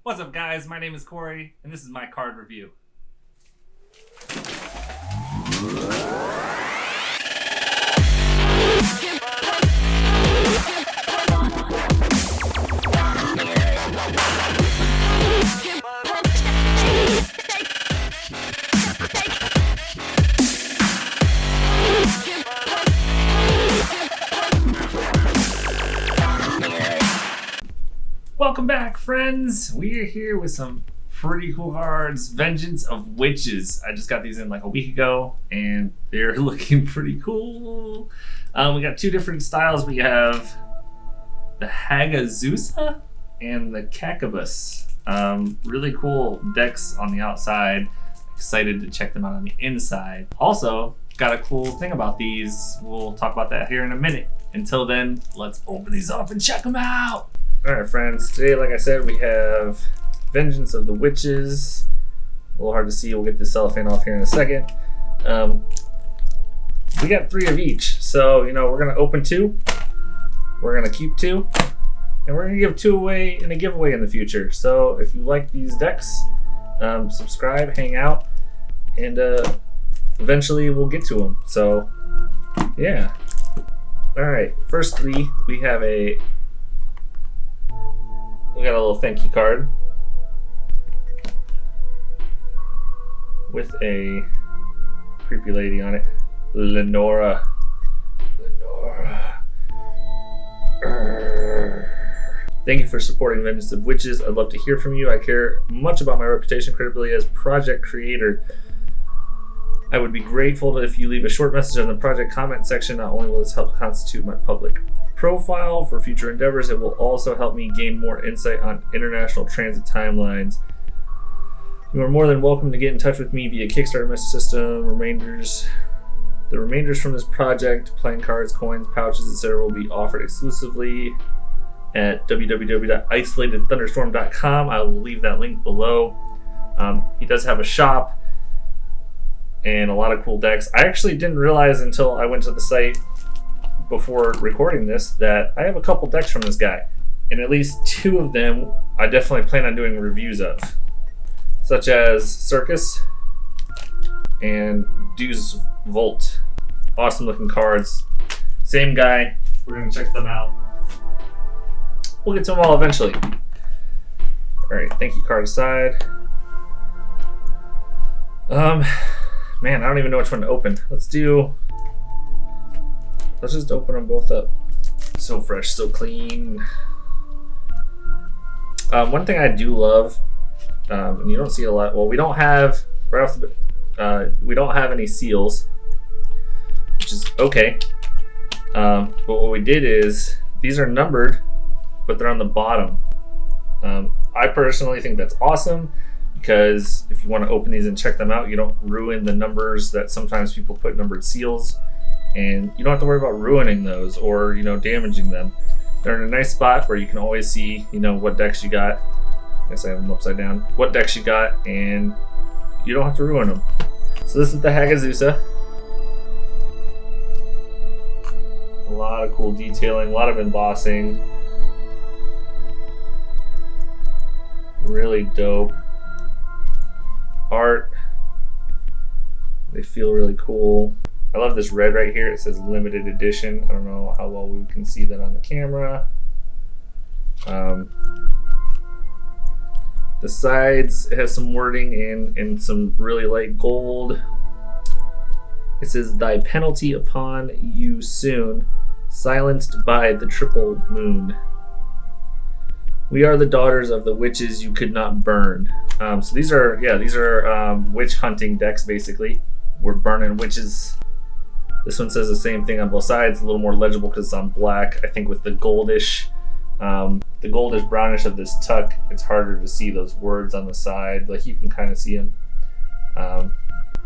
What's up, guys? My name is Corey, and this is my card review. Welcome back, friends. We are here with some pretty cool cards. Vengeance of Witches. I just got these in like a week ago, and they're looking pretty cool. We got two different styles. We have the Hagazusa and the Caccabus. Really cool decks on the outside. Excited to check them out on the inside. Also, got a cool thing about these. We'll talk about that here in a minute. Until then, let's open these up and check them out. Alright, friends, today, like I said, we have Vengeance of the Witches. A little hard to see, we'll get the cellophane off here in a second. We got 3 of each, so, we're going to open 2, we're going to keep 2, and we're going to give 2 away in a giveaway in the future. So, if you like these decks, subscribe, hang out, and eventually we'll get to them. So, yeah. Alright, firstly, we have we got a little thank you card with a creepy lady on it. Lenora. Thank you for supporting Vengeance of Witches. I'd love to hear from you. I care much about my reputation, credibility as project creator. I would be grateful if you leave a short message in the project comment section. Not only will this help constitute my public profile for future endeavors, it will also help me gain more insight on international transit timelines. You are more than welcome to get in touch with me via Kickstarter message system. The remainders from this project, playing cards, coins, pouches, etc. will be offered exclusively at www.isolatedthunderstorm.com. I will leave that link below. He does have a shop and a lot of cool decks. I actually didn't realize until I went to the site before recording this that I have a couple decks from this guy, and at least 2 of them I definitely plan on doing reviews of, such as Circus and Deuce Volt. Awesome looking cards. Same guy. We're going to check them out. We'll get to them all eventually. Alright, thank you card aside. Man, I don't even know which one to open. Let's just open them both up. So fresh, so clean. One thing I do love, and you don't see a lot. Well, we don't have we don't have any seals, which is okay. But what we did is these are numbered, but they're on the bottom. I personally think that's awesome, because if you want to open these and check them out, you don't ruin the numbers that sometimes people put numbered seals. And you don't have to worry about ruining those or, damaging them. They're in a nice spot where you can always see, what decks you got. I guess I have them upside down. What decks you got, and you don't have to ruin them. So this is the Hagazusa. A lot of cool detailing, a lot of embossing. Really dope art. They feel really cool. I love this red right here. It says limited edition. I don't know how well we can see that on the camera. The sides, it has some wording in some really light gold. It says, "Thy penalty upon you soon, silenced by the triple moon. We are the daughters of the witches you could not burn." So these are witch hunting decks, basically. We're burning witches. This one says the same thing on both sides, a little more legible because it's on black. I think with the goldish brownish of this tuck, it's harder to see those words on the side. Like, you can kind of see them.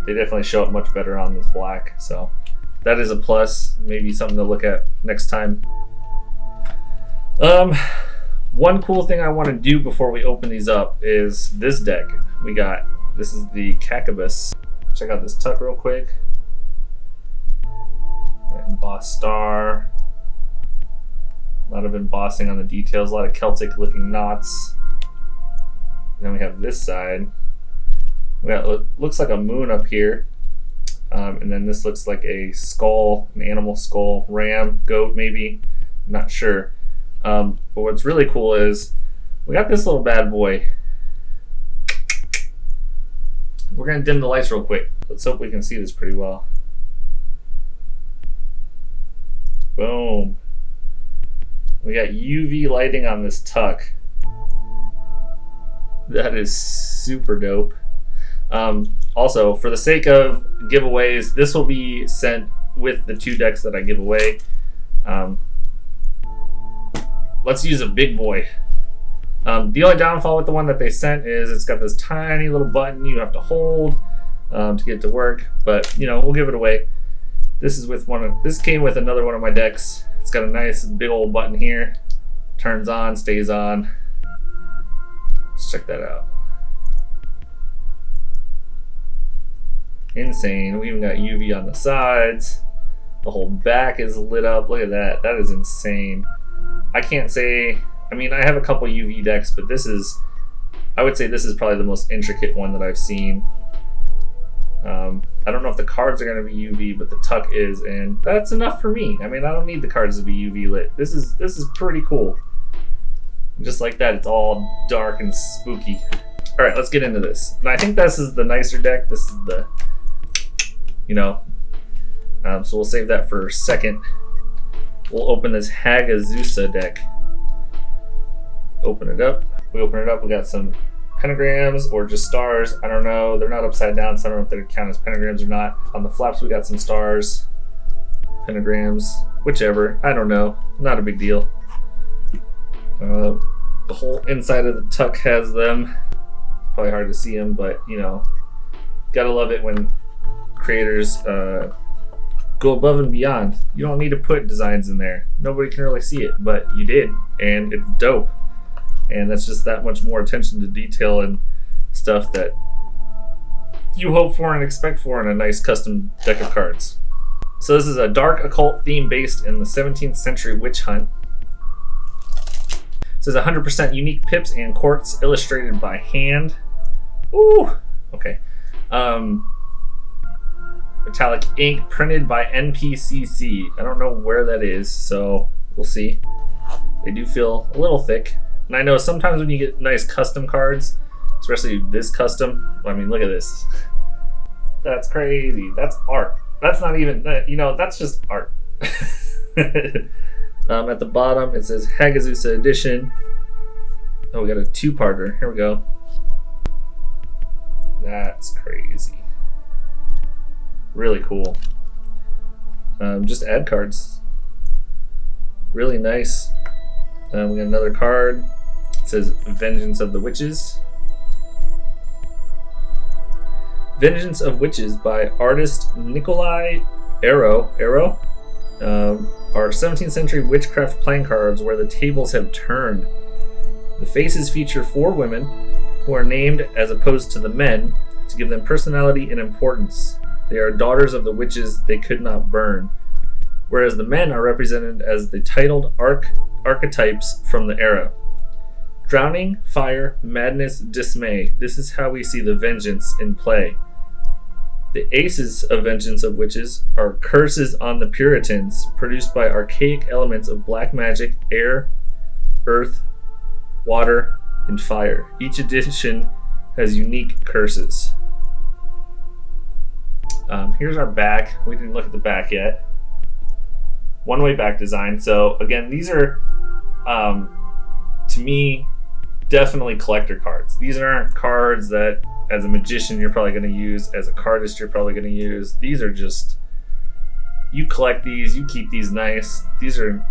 They definitely show up much better on this black, so that is a plus. Maybe something to look at next time. One cool thing I want to do before we open these up is this deck we got. This is the Cacabus. Check out this tuck real quick. Embossed star. A lot of embossing on the details, a lot of Celtic looking knots. then we have this side. We got looks like a moon up here, and then this looks like a skull, an animal skull, ram, goat, maybe. Not sure. But what's really cool is we got this little bad boy. We're gonna dim the lights real quick. Let's hope we can see this pretty well. Boom. We got UV lighting on this tuck. That is super dope. Also, for the sake of giveaways, this will be sent with the 2 decks that I give away. Let's use a big boy. The only downfall with the one that they sent is it's got this tiny little button you have to hold to get it to work. But you know, we'll give it away. This came with another one of my decks. It's got a nice big old button here. Turns on, stays on. Let's check that out. Insane. We even got UV on the sides. The whole back is lit up. Look at that. That is insane. I can't say, I mean, I have a couple UV decks, but I would say this is probably the most intricate one that I've seen. I don't know if the cards are going to be UV, but the tuck is, and that's enough for me. I mean, I don't need the cards to be UV lit. This is pretty cool. Just like that, it's all dark and spooky. All right, let's get into this. And I think this is the nicer deck. This is the, you know, so we'll save that for a second. We'll open this Hagazusa deck. Open it up. We open it up. We got some pentagrams or just stars. I don't know. They're not upside down, so I don't know if they count as pentagrams or not. On the flaps, we got some stars, pentagrams, whichever. I don't know. Not a big deal. The whole inside of the tuck has them. It's probably hard to see them, but you know, gotta love it when creators go above and beyond. You don't need to put designs in there. Nobody can really see it, but you did, and it's dope. And that's just that much more attention to detail and stuff that you hope for and expect for in a nice custom deck of cards. So this is a dark occult theme based in the 17th century witch hunt. It says 100% unique pips and quartz illustrated by hand. Ooh, okay. Metallic ink printed by NPCC. I don't know where that is, so we'll see. They do feel a little thick. And I know sometimes when you get nice custom cards, especially this custom, I mean, look at this. That's crazy. That's art. That's not even, you know, that's just art. At the bottom, it says Hagazusa Edition. Oh, we got a 2-parter. Here we go. That's crazy. Really cool. Just ad cards. Really nice. We got another card. It says Vengeance of the Witches. Vengeance of Witches by artist Nikolai Arrow. Are 17th century witchcraft playing cards where the tables have turned. The faces feature 4 women who are named as opposed to the men to give them personality and importance. They are daughters of the witches they could not burn, whereas the men are represented as the titled archetypes from the era. Drowning, fire, madness, dismay. This is how we see the vengeance in play. The aces of Vengeance of Witches are curses on the Puritans, produced by archaic elements of black magic, air, earth, water, and fire. Each edition has unique curses. Here's our back. We didn't look at the back yet. One-way back design. So again, these are, to me, definitely collector cards. These aren't cards that, as a magician, you're probably going to use. As a cardist, you're probably going to use. These are just, you collect these. You keep these nice. These are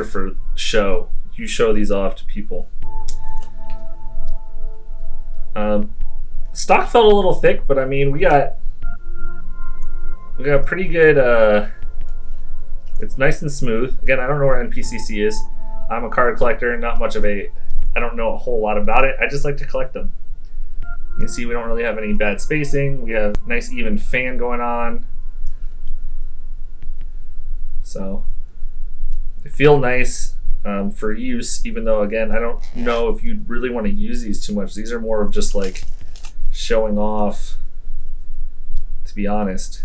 for show. You show these off to people. Stock felt a little thick, but I mean, we got pretty good. It's nice and smooth. Again, I don't know where NPCC is. I'm a card collector, not much of a. I don't know a whole lot about it. I just like to collect them. You can see we don't really have any bad spacing. We have nice even fan going on. So they feel nice. for use, even though, again, I don't know if you really want to use these too much. These are more of just like showing off, to be honest.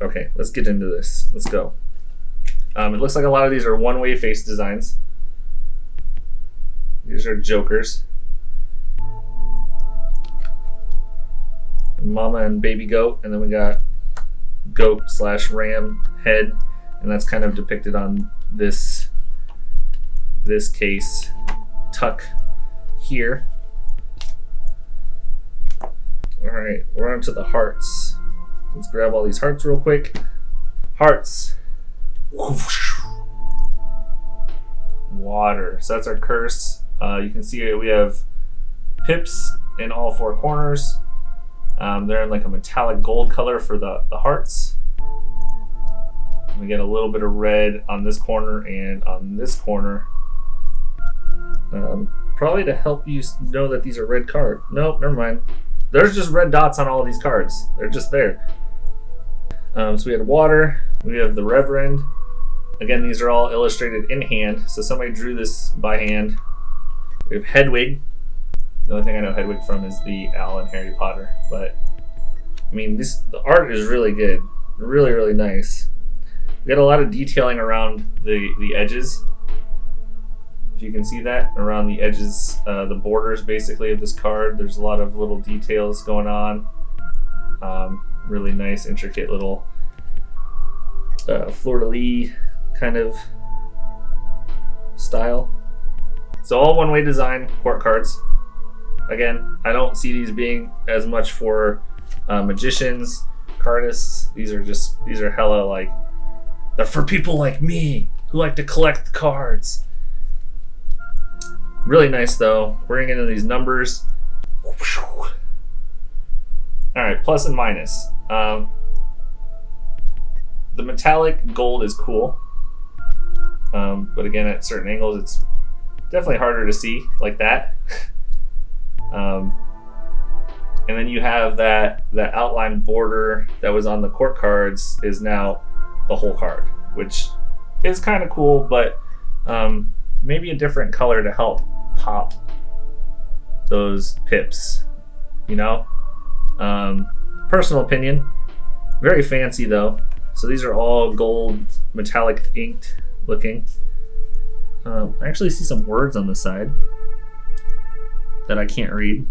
Okay, let's get into this. Let's go. It looks like a lot of these are one-way face designs. These are jokers. Mama and baby goat, and then we got goat / ram head, and that's kind of depicted on this case tuck here. All right, we're on to the hearts. Let's grab all these hearts real quick. Hearts. Water. So that's our curse. You can see we have pips in all four corners. They're in like a metallic gold color for the hearts. We get a little bit of red on this corner and on this corner. Probably to help you know that these are red cards. Nope, never mind. There's just red dots on all of these cards. They're just there. So we had water. We have the Reverend. Again, these are all illustrated in hand. So somebody drew this by hand. We have Hedwig. The only thing I know Hedwig from is the owl in Harry Potter. But I mean, the art is really good. Really, really nice. We got a lot of detailing around the edges. If you can see that, around the edges, the borders basically of this card, there's a lot of little details going on. Really nice, intricate little fleur-de-lis kind of style. So all one-way design court cards. Again, I don't see these being as much for magicians, cardists. These are hella like, they're for people like me who like to collect cards. Really nice though. We're gonna get into these numbers. All right, plus and minus. The metallic gold is cool, but again, at certain angles, it's definitely harder to see like that. And then you have that outline border that was on the court cards is now the whole card, which is kind of cool, but maybe a different color to help pop those pips, you know? Personal opinion. Very fancy though. So these are all gold, metallic inked looking. I actually see some words on the side that I can't read.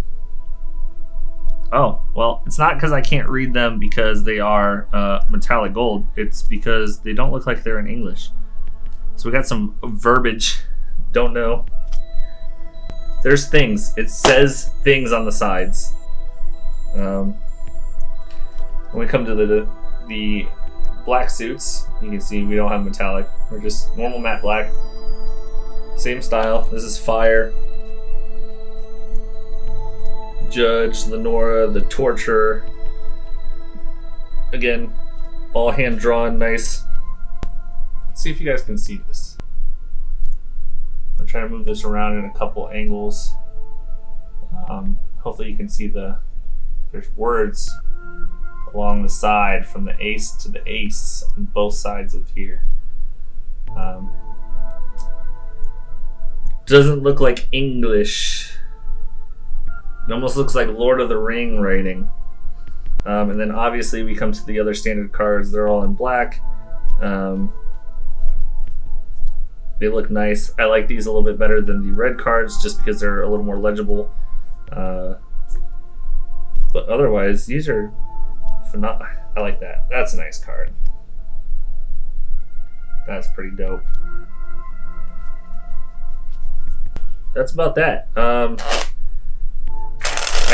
Oh, well, it's not because I can't read them because they are metallic gold. It's because they don't look like they're in English. So we got some verbiage. Don't know. There's things. It says things on the sides. When we come to the black suits, you can see we don't have metallic. We're just normal matte black. Same style. This is fire. Judge, Lenora, the Torturer. Again, all hand drawn, nice. Let's see if you guys can see this. I'm trying to move this around in a couple angles. Hopefully you can see there's words along the side from the ace to the ace on both sides of here. Doesn't look like English. It almost looks like Lord of the Ring writing. And then obviously we come to the other standard cards. They're all in black. They look nice. I like these a little bit better than the red cards just because they're a little more legible. But otherwise, these are phenomenal. I like that. That's a nice card. That's pretty dope. That's about that. I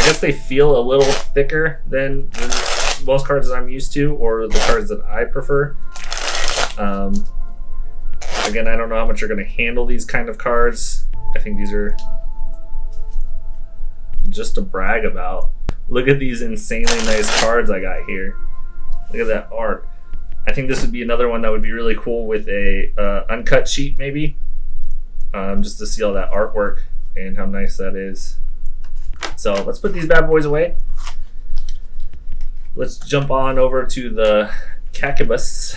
guess they feel a little thicker than most cards that I'm used to, or the cards that I prefer. Again, I don't know how much you're going to handle these kind of cards. I think these are just to brag about. Look at these insanely nice cards I got here. Look at that art. I think this would be another one that would be really cool with a uncut sheet maybe. Just to see all that artwork and how nice that is. So let's put these bad boys away. Let's jump on over to the Cacabus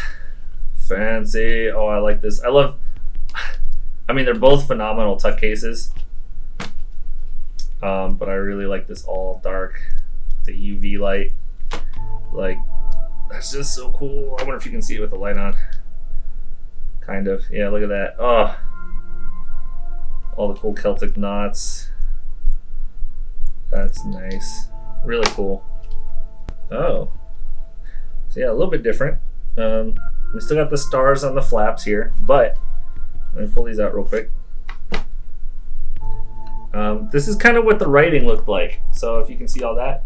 fancy. Oh, I like this. I mean, they're both phenomenal tuck cases. But I really like this all dark, the UV light. Like, that's just so cool. I wonder if you can see it with the light on. Kind of. Yeah, look at that. Oh, all the cool Celtic knots. That's nice. Really cool. Oh. So yeah, a little bit different. We still got the stars on the flaps here, but let me pull these out real quick. This is kind of what the writing looked like. So if you can see all that.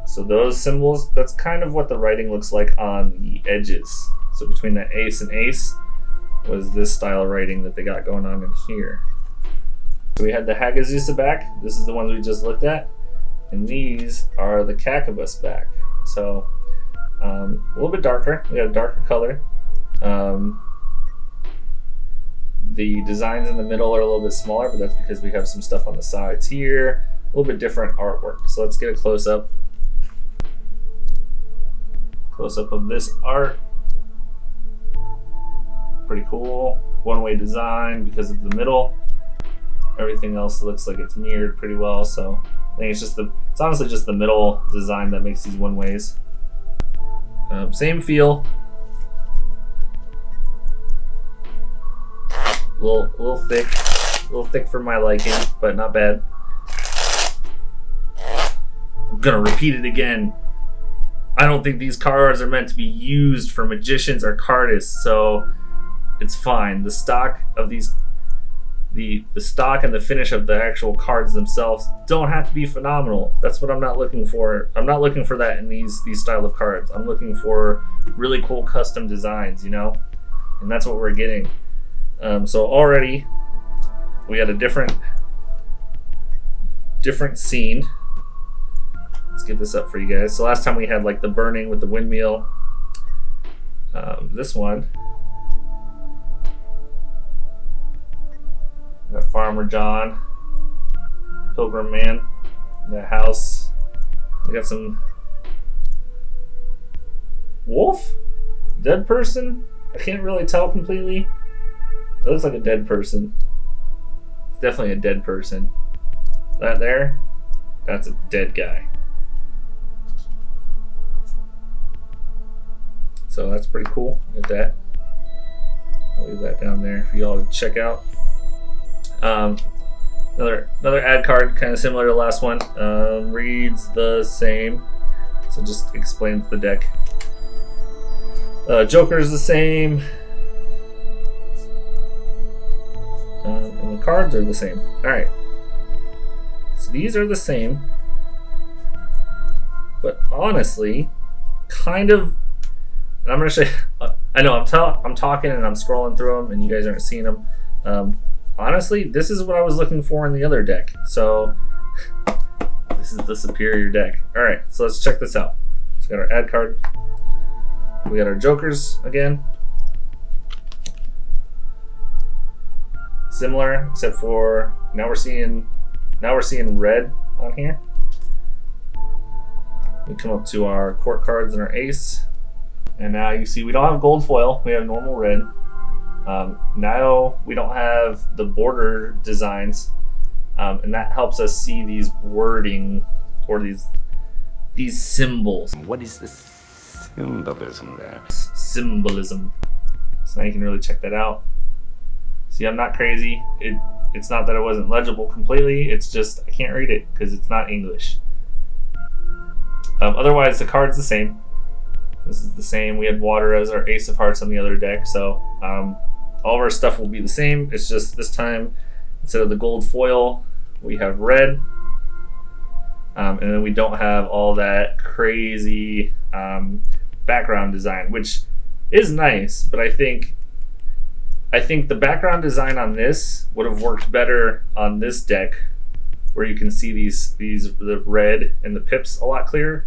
So those symbols, that's kind of what the writing looks like on the edges. So between that ace and ace was this style of writing that they got going on in here. So we had the Hagazusa back. This is the ones we just looked at. And these are the Cacabus back. So a little bit darker. We got a darker color. The designs in the middle are a little bit smaller, but that's because we have some stuff on the sides here. A little bit different artwork. So let's get a close-up. Close-up of this art. Pretty cool. One-way design because of the middle. Everything else looks like it's mirrored pretty well. So I think it's honestly just the middle design that makes these one-ways. Same feel. A little thick for my liking, but not bad. I'm gonna repeat it again. I don't think these cards are meant to be used for magicians or cardists, so it's fine. The stock of these, the stock and the finish of the actual cards themselves don't have to be phenomenal. That's what I'm not looking for. I'm not looking for that in these style of cards. I'm looking for really cool custom designs, you know, and that's what we're getting. So already we had a different scene. Let's get this up for you guys. So last time we had like the burning with the windmill. This one, we got Farmer John, Pilgrim Man, the house. We got some wolf, dead person. I can't really tell completely. It looks like a dead person. It's definitely a dead person. That there, that's a dead guy. So that's pretty cool. Look at that. I'll leave that down there for y'all to check out. Another ad card, kind of similar to the last one. Reads the same, so just explains the deck. Joker is the same, and the cards are the same. All right, so these are the same, but honestly, kind of. And I'm gonna show you, I know I'm talking and I'm scrolling through them, and you guys aren't seeing them. Honestly, this is what I was looking for in the other deck. So this is the superior deck. All right, so let's check this out. So we got our ad card. We got our jokers again. Similar, except for now we're seeing red on here. We come up to our court cards and our ace. And now you see we don't have gold foil, we have normal red. Now we don't have the border designs, and that helps us see these wording or these symbols. What is the symbolism there? Symbolism. So now you can really check that out. See, I'm not crazy. It's not that it wasn't legible completely, it's just I can't read it because it's not English. Otherwise the card's the same. This is the same. We had water as our ace of hearts on the other deck, so all of our stuff will be the same. It's just this time, instead of the gold foil, we have red, and then we don't have all that crazy background design, which is nice, but I think the background design on this would have worked better on this deck, where you can see the red and the pips a lot clearer.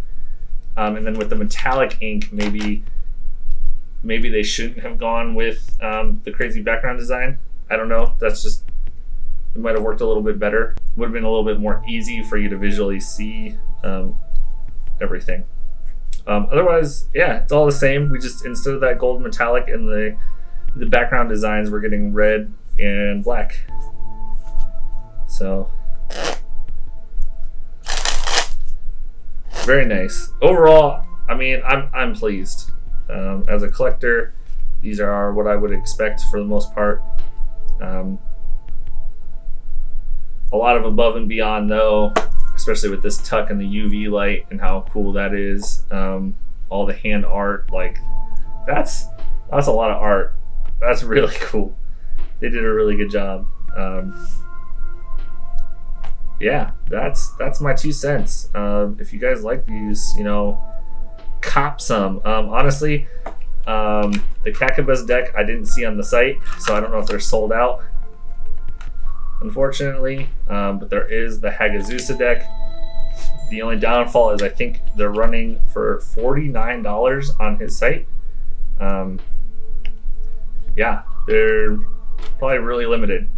And then with the metallic ink, maybe they shouldn't have gone with the crazy background design. I don't know. That's just it might have worked a little bit better. Would have been a little bit more easy for you to visually see everything. Otherwise, yeah, it's all the same. We just, instead of that gold metallic in the background designs, we're getting red and black. So very nice. Overall, I mean, I'm pleased. As a collector, these are what I would expect for the most part. A lot of above and beyond though, especially with this tuck and the UV light and how cool that is. All the hand art, like that's a lot of art. That's really cool. They did a really good job. Yeah, that's my 2 cents. If you guys like these, you know, cop some. Honestly, the Cacabus deck I didn't see on the site, so I don't know if they're sold out, unfortunately. But there is the Hagazusa deck. The only downfall is I think they're running for $49 on his site. Yeah, they're probably really limited.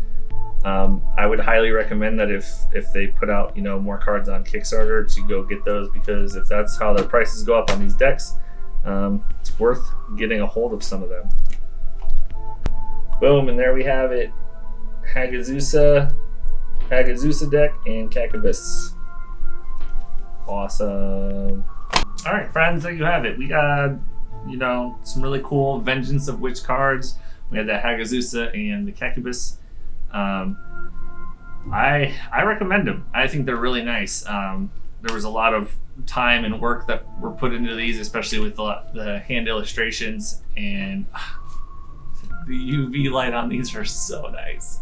I would highly recommend that if they put out, you know, more cards on Kickstarter, to go get those, because if that's how their prices go up on these decks, it's worth getting a hold of some of them. Boom, and there we have it. Hagazusa deck and Caccabus. Awesome. All right, friends, there you have it. We got, you know, some really cool Vengeance of Witch cards. We had the Hagazusa and the Caccabus. I recommend them. I think they're really nice. There was a lot of time and work that were put into these, especially with the hand illustrations, and the UV light on these are so nice.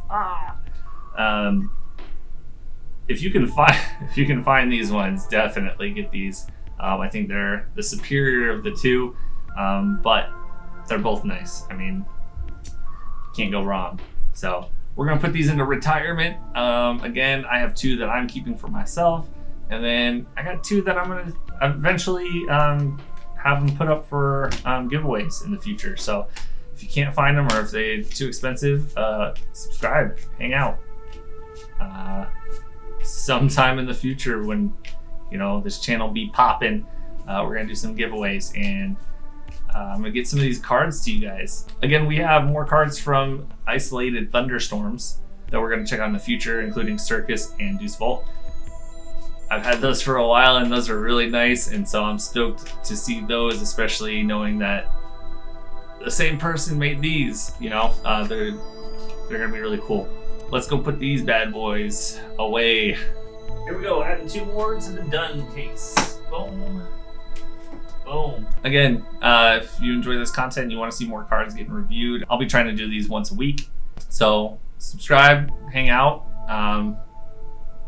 If you can find these ones, definitely get these. I think they're the superior of the two, but they're both nice. I mean, can't go wrong. So we're gonna put these into retirement. Again, I have 2 that I'm keeping for myself, and then I got 2 that I'm gonna eventually have them put up for giveaways in the future. So if you can't find them, or if they're too expensive, subscribe, hang out. Sometime in the future, when, you know, this channel be popping, we're gonna do some giveaways, and I'm gonna get some of these cards to you guys. Again, we have more cards from Isolated Thunderstorms that we're gonna check out in the future, including Circus and Deuce Volt. I've had those for a while, and those are really nice, and so I'm stoked to see those, especially knowing that the same person made these. You know, they're gonna be really cool. Let's go put these bad boys away. Here we go, adding 2 more to the done case. Boom. Boom. Again, if you enjoy this content and you want to see more cards getting reviewed, I'll be trying to do these once a week. So subscribe, hang out,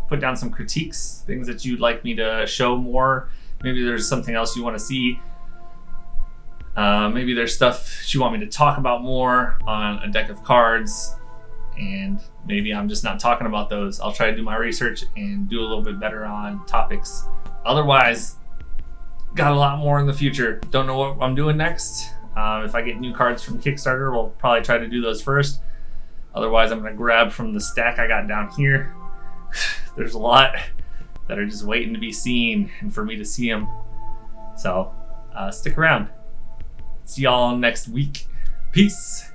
put down some critiques, things that you'd like me to show more. Maybe there's something else you want to see. Maybe there's stuff you want me to talk about more on a deck of cards, and maybe I'm just not talking about those. I'll try to do my research and do a little bit better on topics. Otherwise, got a lot more in the future. Don't know what I'm doing next. If I get new cards from Kickstarter, we'll probably try to do those first. Otherwise, I'm gonna grab from the stack I got down here. There's a lot that are just waiting to be seen and for me to see them. So stick around. See y'all next week. Peace.